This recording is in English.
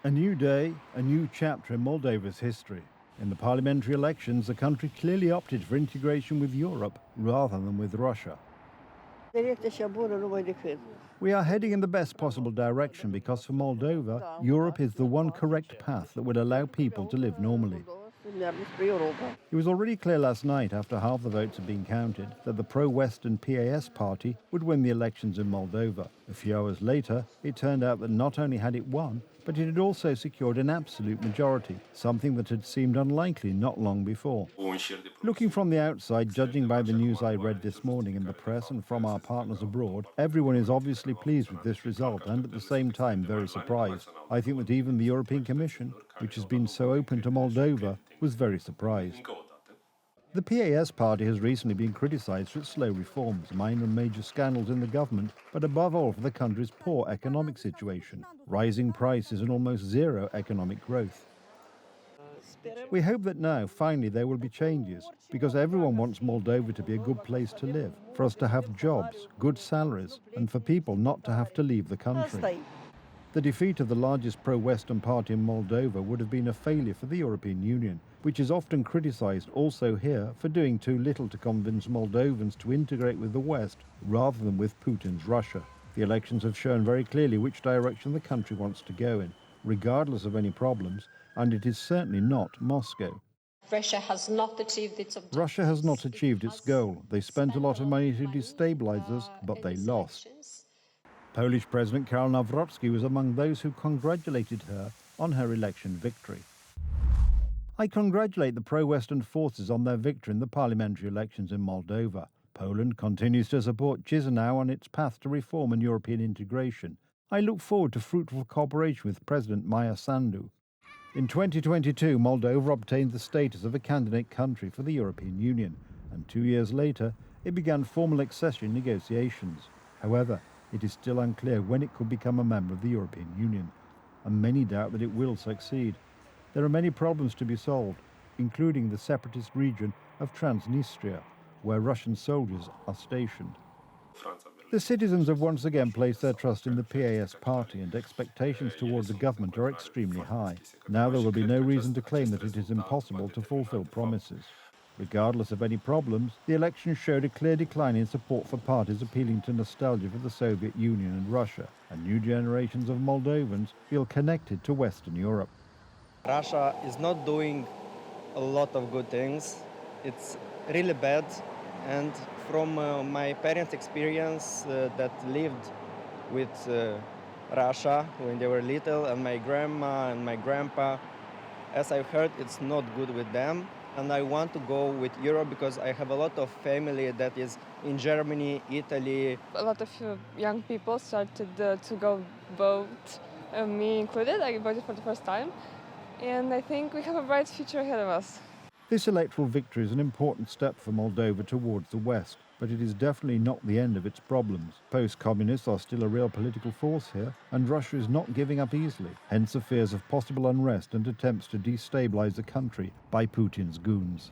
A new day, a new chapter in Moldova's history. In the parliamentary elections, the country clearly opted for integration with Europe rather than with Russia. We are heading in the best possible direction because for Moldova, Europe is the one correct path that would allow people to live normally. It was already clear last night, after half the votes had been counted, that the pro-Western PAS party would win the elections in Moldova. A few hours later, it turned out that not only had it won, but it had also secured an absolute majority, something that had seemed unlikely not long before. Looking from the outside, judging by the news I read this morning in the press and from our partners abroad, everyone is obviously pleased with this result and at the same time very surprised. I think that even the European Commission, which has been so open to Moldova, was very surprised. The PAS party has recently been criticised for its slow reforms, minor and major scandals in the government, but above all for the country's poor economic situation, rising prices and almost zero economic growth. We hope that now, finally, there will be changes, because everyone wants Moldova to be a good place to live, for us to have jobs, good salaries, and for people not to have to leave the country. The defeat of the largest pro-Western party in Moldova would have been a failure for the European Union, which is often criticised also here for doing too little to convince Moldovans to integrate with the West rather than with Putin's Russia. The elections have shown very clearly which direction the country wants to go in, regardless of any problems, and it is certainly not Moscow. Russia has not achieved its objectives. Russia has not achieved its goal. They spent a lot of money to destabilise us, but they lost. Polish President Karol Nawrocki was among those who congratulated her on her election victory. I congratulate the pro-Western forces on their victory in the parliamentary elections in Moldova. Poland continues to support Chisinau on its path to reform and European integration. I look forward to fruitful cooperation with President Maia Sandu. In 2022, Moldova obtained the status of a candidate country for the European Union, and 2 years later, it began formal accession negotiations. However, it is still unclear when it could become a member of the European Union, and many doubt that it will succeed. There are many problems to be solved, including the separatist region of Transnistria, where Russian soldiers are stationed. The citizens have once again placed their trust in the PAS party, and expectations towards the government are extremely high. Now there will be no reason to claim that it is impossible to fulfill promises. Regardless of any problems, the election showed a clear decline in support for parties appealing to nostalgia for the Soviet Union and Russia, and new generations of Moldovans feel connected to Western Europe. Russia is not doing a lot of good things. It's really bad, and from my parents' experience that lived with Russia when they were little, and my grandma and my grandpa, as I've heard, it's not good with them. And I want to go with Europe because I have a lot of family that is in Germany, Italy. A lot of young people started to go vote, me included. I voted for the first time. And I think we have a bright future ahead of us. This electoral victory is an important step for Moldova towards the West, but it is definitely not the end of its problems. Post-communists are still a real political force here, and Russia is not giving up easily, hence the fears of possible unrest and attempts to destabilize the country by Putin's goons.